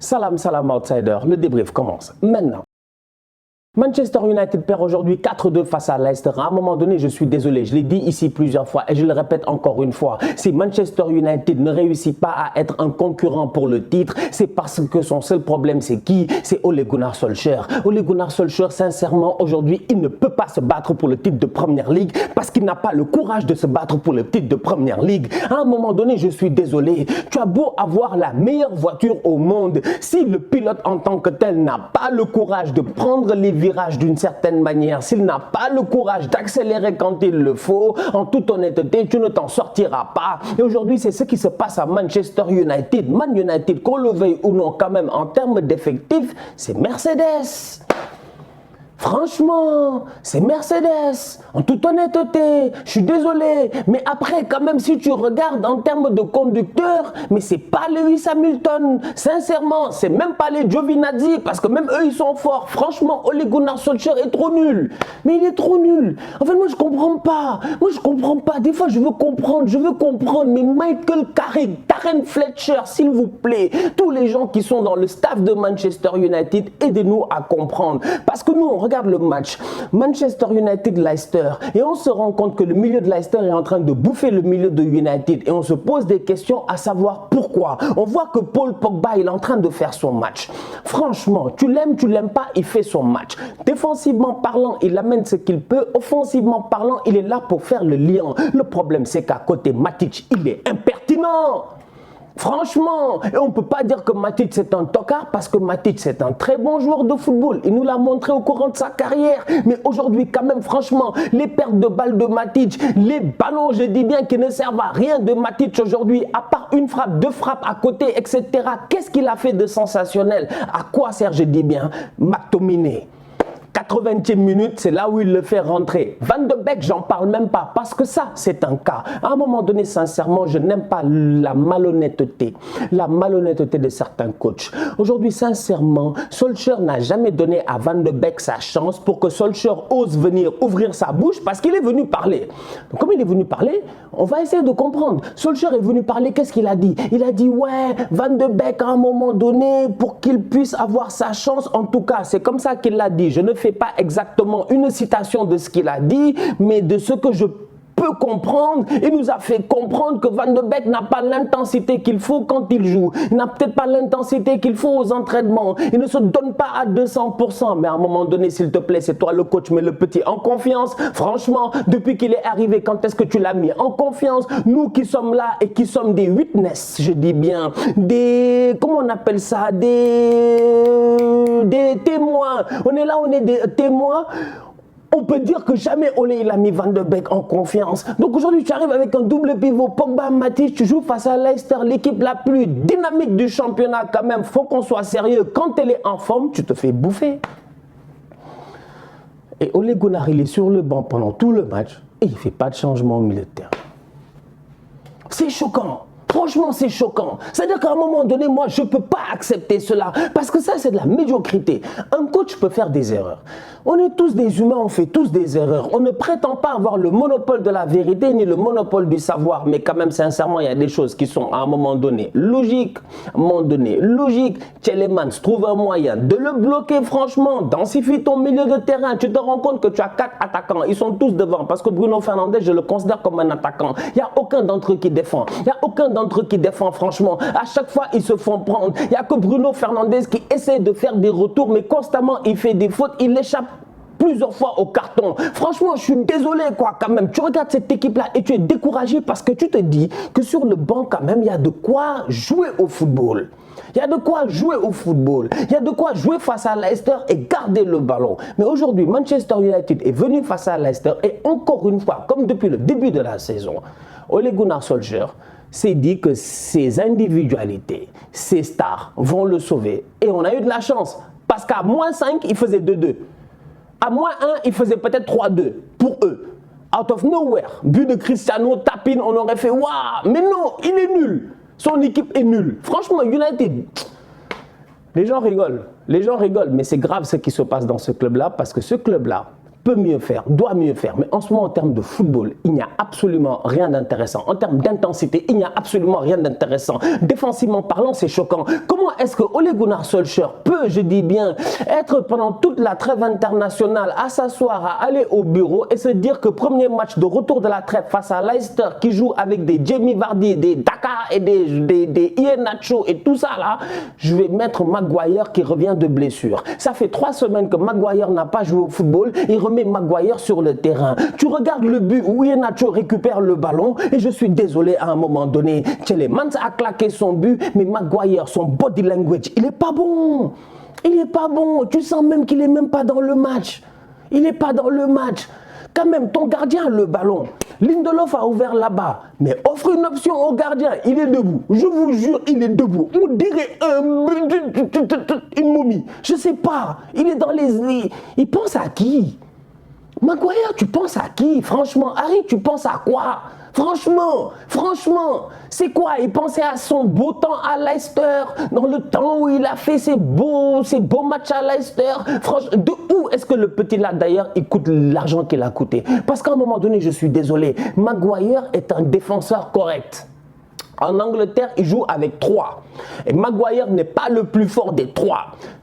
Salam, salam outsider, le débrief commence maintenant. Manchester United perd aujourd'hui 4-2 face à Leicester. À un moment donné, je suis désolé, je l'ai dit ici plusieurs fois et je le répète encore une fois. Si Manchester United ne réussit pas à être un concurrent pour le titre, c'est parce que son seul problème, c'est qui? C'est Ole Gunnar Solskjaer. Ole Gunnar Solskjaer, sincèrement, aujourd'hui, il ne peut pas se battre pour le titre de Premier League parce qu'il n'a pas le courage de se battre pour le titre de Premier League. À un moment donné, je suis désolé. Tu as beau avoir la meilleure voiture au monde, si le pilote en tant que tel n'a pas le courage de prendre les virage d'une certaine manière, s'il n'a pas le courage d'accélérer quand il le faut, en toute honnêteté, tu ne t'en sortiras pas. Et aujourd'hui, c'est ce qui se passe à Manchester United. Man United, qu'on le veuille ou non, quand même, en termes d'effectifs, c'est Mercedes. Franchement, c'est Mercedes, en toute honnêteté, je suis désolé, mais après quand même si tu regardes en termes de conducteurs, mais c'est pas Lewis Hamilton, sincèrement, c'est même pas les Giovinazzi, parce que même eux ils sont forts, franchement, Ole Gunnar Solskjaer est trop nul, mais il est trop nul, en fait moi je comprends pas, des fois je veux comprendre, mais Michael Carrick, Darren Fletcher, s'il vous plaît, tous les gens qui sont dans le staff de Manchester United, aidez-nous à comprendre, parce que nous on regarde le match Manchester United-Leicester et on se rend compte que le milieu de Leicester est en train de bouffer le milieu de United et on se pose des questions à savoir pourquoi. On voit que Paul Pogba il est en train de faire son match. Franchement, tu l'aimes pas, il fait son match. Défensivement parlant, il amène ce qu'il peut. Offensivement parlant, il est là pour faire le lien. Le problème c'est qu'à côté Matic, il est impertinent. Franchement, et on ne peut pas dire que Matic c'est un tocard parce que Matic c'est un très bon joueur de football. Il nous l'a montré au courant de sa carrière. Mais aujourd'hui quand même, franchement, les pertes de balles de Matic, les ballons, je dis bien, qui ne servent à rien de Matic aujourd'hui, à part une frappe, deux frappes à côté, etc. Qu'est-ce qu'il a fait de sensationnel? À quoi sert, je dis bien, McTominay? 80e minute, c'est là où il le fait rentrer. Van de Beek, j'en parle même pas, parce que ça, c'est un cas. À un moment donné, sincèrement, je n'aime pas la malhonnêteté de certains coachs. Aujourd'hui, sincèrement, Solskjaer n'a jamais donné à Van de Beek sa chance pour que Solskjaer ose venir ouvrir sa bouche, parce qu'il est venu parler. Donc, comme il est venu parler, on va essayer de comprendre. Solskjaer est venu parler, qu'est-ce qu'il a dit? Il a dit, ouais, Van de Beek, à un moment donné, pour qu'il puisse avoir sa chance, en tout cas, c'est comme ça qu'il l'a dit. Je ne fais pas exactement une citation de ce qu'il a dit, mais de ce que je peux comprendre. Il nous a fait comprendre que Van de Beek n'a pas l'intensité qu'il faut quand il joue. Il n'a peut-être pas l'intensité qu'il faut aux entraînements. Il ne se donne pas à 200%. Mais à un moment donné, s'il te plaît, c'est toi le coach, mais le petit en confiance. Franchement, depuis qu'il est arrivé, quand est-ce que tu l'as mis en confiance? Nous qui sommes là et qui sommes des witness, je dis bien, des, comment on appelle ça, des témoins. On est là, on est des témoins. On peut dire que jamais Ole il a mis Van de Beek en confiance. Donc aujourd'hui, tu arrives avec un double pivot, Pogba, Matic, tu joues face à Leicester, l'équipe la plus dynamique du championnat quand même. Faut qu'on soit sérieux. Quand elle est en forme, tu te fais bouffer. Et Ole Gunnar, il est sur le banc pendant tout le match et il ne fait pas de changement au milieu de terrain. C'est choquant. Franchement, c'est choquant. C'est-à-dire qu'à un moment donné, moi, je ne peux pas accepter cela. Parce que ça, c'est de la médiocrité. Un coach peut faire des erreurs. On est tous des humains, on fait tous des erreurs. On ne prétend pas avoir le monopole de la vérité ni le monopole du savoir. Mais quand même, sincèrement, il y a des choses qui sont à un moment donné logiques. À un moment donné, logique. Tielemans trouve un moyen de le bloquer, franchement. Densifie ton milieu de terrain. Tu te rends compte que tu as 4 attaquants. Ils sont tous devant. Parce que Bruno Fernandes, je le considère comme un attaquant. Il n'y a aucun d'entre eux qui défend. Il n'y a aucun d'entre eux qui défend, franchement. À chaque fois, ils se font prendre. Il n'y a que Bruno Fernandes qui essaie de faire des retours, mais constamment, il fait des fautes. Il échappe plusieurs fois au carton. Franchement, je suis désolé, quoi, quand même. Tu regardes cette équipe-là et tu es découragé parce que tu te dis que sur le banc, quand même, il y a de quoi jouer au football. Il y a de quoi jouer au football. Il y a de quoi jouer face à Leicester et garder le ballon. Mais aujourd'hui, Manchester United est venu face à Leicester et encore une fois, comme depuis le début de la saison, Ole Gunnar Solskjaer s'est dit que ses individualités, ses stars vont le sauver. Et on a eu de la chance. Parce qu'à -5, il faisait 2-2. À -1, il faisait peut-être 3-2 pour eux. Out of nowhere. But de Cristiano, tapine, on aurait fait waouh. Mais non, il est nul. Son équipe est nulle. Franchement, United, les gens rigolent. Les gens rigolent. Mais c'est grave ce qui se passe dans ce club-là parce que ce club-là peut mieux faire, doit mieux faire. Mais en ce moment, en termes de football, il n'y a absolument rien d'intéressant. En termes d'intensité, il n'y a absolument rien d'intéressant. Défensivement parlant, c'est choquant. Comment est-ce que Ole Gunnar Solskjaer peut, je dis bien, être pendant toute la trêve internationale à s'asseoir, à aller au bureau et se dire que premier match de retour de la trêve face à Leicester qui joue avec des Jamie Vardy, des Daka et des Iheanacho et tout ça là, je vais mettre Maguire qui revient de blessure. Ça fait 3 semaines que Maguire n'a pas joué au football, il remet Maguire sur le terrain. Tu regardes le but où Iheanacho récupère le ballon et je suis désolé à un moment donné, Tielemans a claqué son but, mais Maguire, son body language, il est pas bon. Il n'est pas bon. Tu sens même qu'il n'est même pas dans le match. Il n'est pas dans le match. Quand même, ton gardien a le ballon. Lindelof a ouvert là-bas. Mais offre une option au gardien. Il est debout. Je vous jure, il est debout. On dirait une momie. Je ne sais pas. Il est dans les... Il pense à qui? Maguire, tu penses à qui? Franchement, Harry, tu penses à quoi? Franchement, c'est quoi? Il pensait à son beau temps à Leicester, dans le temps où il a fait ses beaux matchs à Leicester. Franchement, de où est-ce que le petit là d'ailleurs, il coûte l'argent qu'il a coûté? Parce qu'à un moment donné, je suis désolé, Maguire est un défenseur correct. En Angleterre, il joue avec 3. Et Maguire n'est pas le plus fort des 3.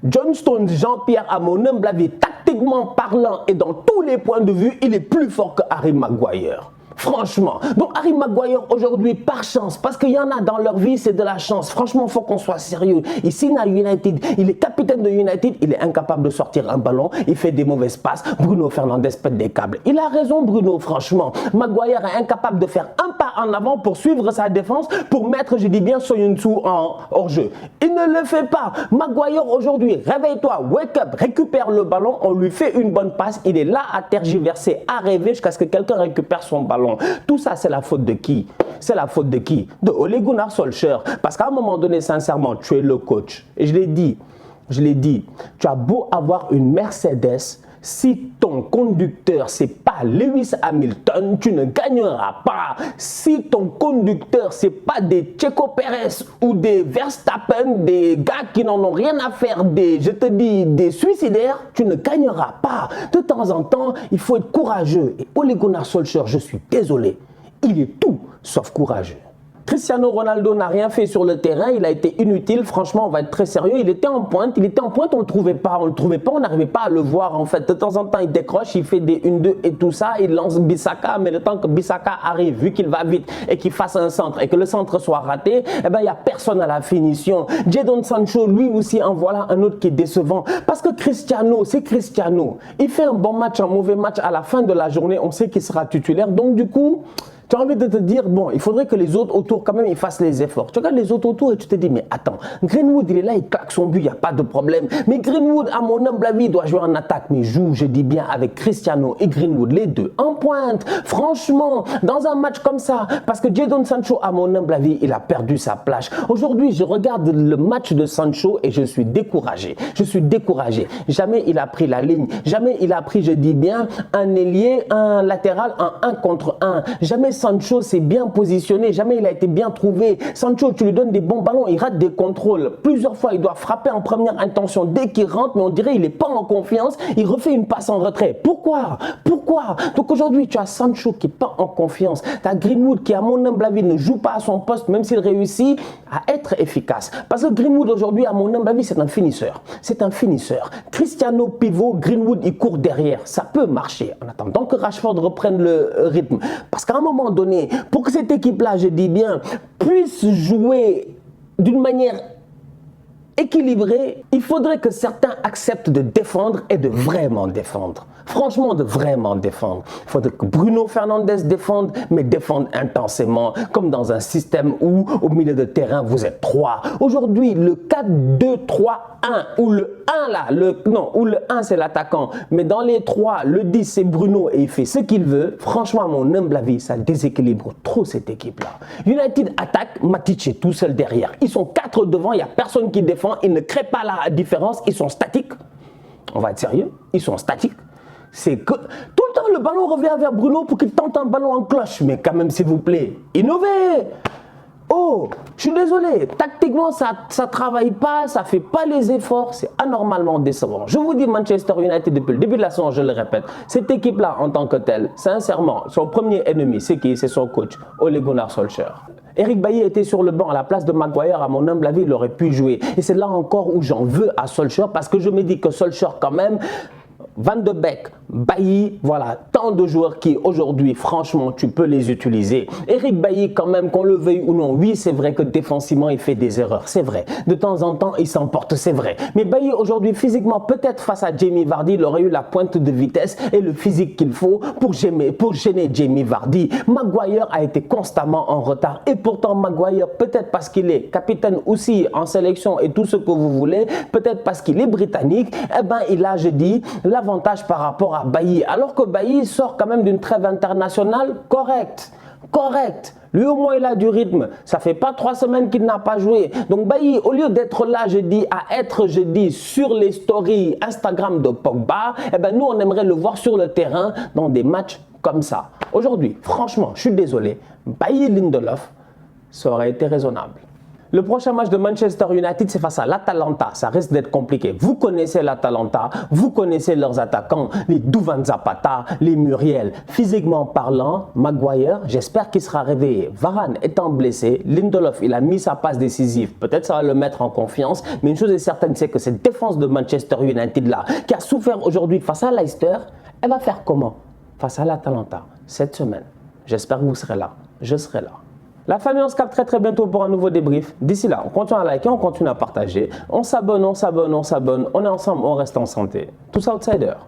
John Stones, Jean-Pierre, à mon humble avis, tactiquement parlant et dans tous les points de vue, il est plus fort que Harry Maguire. Franchement. Donc Harry Maguire aujourd'hui, par chance, parce qu'il y en a dans leur vie, c'est de la chance. Franchement, il faut qu'on soit sérieux. Il signe à United, il est capitaine de United, il est incapable de sortir un ballon, il fait des mauvaises passes. Bruno Fernandes pète des câbles. Il a raison, Bruno, franchement. Maguire est incapable de faire un pas en avant pour suivre sa défense, pour mettre, je dis bien, Soyuncu en hors-jeu. Il ne le fait pas. Maguire aujourd'hui, réveille-toi, wake up, récupère le ballon, on lui fait une bonne passe, il est là à tergiverser, à rêver jusqu'à ce que quelqu'un récupère son ballon. Tout ça, c'est la faute de qui? C'est la faute de qui? De Ole Gunnar Solskjaer. Parce qu'à un moment donné, sincèrement, tu es le coach. Et je l'ai dit, tu as beau avoir une Mercedes, si ton conducteur, c'est pas Lewis Hamilton, tu ne gagneras pas. Si ton conducteur, c'est pas des Checo Pérez ou des Verstappen, des gars qui n'en ont rien à faire, des suicidaires, tu ne gagneras pas. De temps en temps, il faut être courageux. Et Ole Gunnar Solskjaer, je suis désolé, il est tout sauf courageux. Cristiano Ronaldo n'a rien fait sur le terrain, il a été inutile, franchement on va être très sérieux, il était en pointe, on ne le trouvait pas, on n'arrivait pas à le voir en fait. De temps en temps il décroche, il fait des 1-2 et tout ça, il lance Bissaka, mais le temps que Bissaka arrive, vu qu'il va vite et qu'il fasse un centre et que le centre soit raté, eh ben il n'y a personne à la finition. Jadon Sancho, lui aussi en voilà un autre qui est décevant, parce que Cristiano, c'est Cristiano, il fait un bon match, un mauvais match, à la fin de la journée on sait qu'il sera titulaire, donc du coup... Tu as envie de te dire, bon, il faudrait que les autres autour, quand même, ils fassent les efforts. Tu regardes les autres autour et tu te dis, mais attends, Greenwood, il est là, il claque son but, il n'y a pas de problème. Mais Greenwood, à mon humble avis, il doit jouer en attaque. Mais joue, je dis bien, avec Cristiano et Greenwood, les deux en pointe. Franchement, dans un match comme ça, parce que Jadon Sancho, à mon humble avis, il a perdu sa place. Aujourd'hui, je regarde le match de Sancho et je suis découragé. Je suis découragé. Jamais il a pris la ligne. Jamais il a pris, je dis bien, un ailier, un latéral en 1 contre 1. Jamais Sancho s'est bien positionné, jamais il a été bien trouvé. Sancho, tu lui donnes des bons ballons, il rate des contrôles. Plusieurs fois, il doit frapper en première intention dès qu'il rentre, mais on dirait qu'il n'est pas en confiance. Il refait une passe en retrait. Pourquoi? Donc aujourd'hui, tu as Sancho qui n'est pas en confiance. Tu as Greenwood qui, à mon humble avis, ne joue pas à son poste, même s'il réussit à être efficace. Parce que Greenwood, aujourd'hui, à mon humble avis, c'est un finisseur. C'est un finisseur. Cristiano pivot, Greenwood, il court derrière. Ça peut marcher en attendant que Rashford reprenne le rythme. Parce qu'à un moment donné, pour que cette équipe-là, je dis bien, puisse jouer d'une manière équilibrée, il faudrait que certains acceptent de défendre et de vraiment défendre. Franchement, de vraiment défendre. Il faudrait que Bruno Fernandes défende, mais défende intensément, comme dans un système où, au milieu de terrain, vous êtes 3. Aujourd'hui, le 4-2-3-1, où le 1 là, où le 1 c'est l'attaquant, mais dans les 3, le 10 c'est Bruno et il fait ce qu'il veut. Franchement, à mon humble avis, ça déséquilibre trop cette équipe-là. United attaque, Matic est tout seul derrière. Ils sont 4 devant, il n'y a personne qui défend, ils ne créent pas la différence, ils sont statiques. On va être sérieux, ils sont statiques. C'est que tout le temps le ballon revient vers Bruno pour qu'il tente un ballon en cloche. Mais quand même, s'il vous plaît, innovez! Oh, je suis désolé, tactiquement, ça ne travaille pas, ça ne fait pas les efforts, c'est anormalement décevant. Je vous dis, Manchester United, depuis le début de la saison, je le répète, cette équipe-là, en tant que telle, sincèrement, son premier ennemi, c'est qui? C'est son coach, Ole Gunnar Solskjaer. Eric Bailly était sur le banc à la place de Maguire, à mon humble avis, il aurait pu jouer. Et c'est là encore où j'en veux à Solskjaer, parce que je me dis que Solskjaer, quand même, Van de Beek, Bailly, voilà, tant de joueurs qui aujourd'hui, franchement, tu peux les utiliser. Eric Bailly, quand même, qu'on le veuille ou non, oui, c'est vrai que défensivement, il fait des erreurs, c'est vrai. De temps en temps, il s'emporte, c'est vrai. Mais Bailly, aujourd'hui, physiquement, peut-être face à Jamie Vardy, il aurait eu la pointe de vitesse et le physique qu'il faut pour gêner Jamie Vardy. Maguire a été constamment en retard. Et pourtant, Maguire, peut-être parce qu'il est capitaine aussi en sélection et tout ce que vous voulez, peut-être parce qu'il est britannique, eh ben, il a, je dis, l'avantage par rapport à Bailly, alors que Bailly sort quand même d'une trêve internationale correcte. Lui au moins il a du rythme, ça fait pas 3 semaines qu'il n'a pas joué. Donc Bailly, au lieu d'être là, je dis, à être, je dis, sur les stories Instagram de Pogba, eh ben nous on aimerait le voir sur le terrain dans des matchs comme ça. Aujourd'hui, franchement, je suis désolé, Bailly Lindelof, ça aurait été raisonnable. Le prochain match de Manchester United, c'est face à l'Atalanta. Ça risque d'être compliqué. Vous connaissez l'Atalanta, vous connaissez leurs attaquants, les Duvan Zapata, les Muriel. Physiquement parlant, Maguire, j'espère qu'il sera réveillé. Varane étant blessé, Lindelof, il a mis sa passe décisive. Peut-être ça va le mettre en confiance. Mais une chose est certaine, c'est que cette défense de Manchester United-là, qui a souffert aujourd'hui face à Leicester, elle va faire comment face à l'Atalanta cette semaine? J'espère que vous serez là. Je serai là. La famille, on se capte très bientôt pour un nouveau débrief. D'ici là, on continue à liker, on continue à partager. On s'abonne, on est ensemble, on reste en santé. Tous outsiders.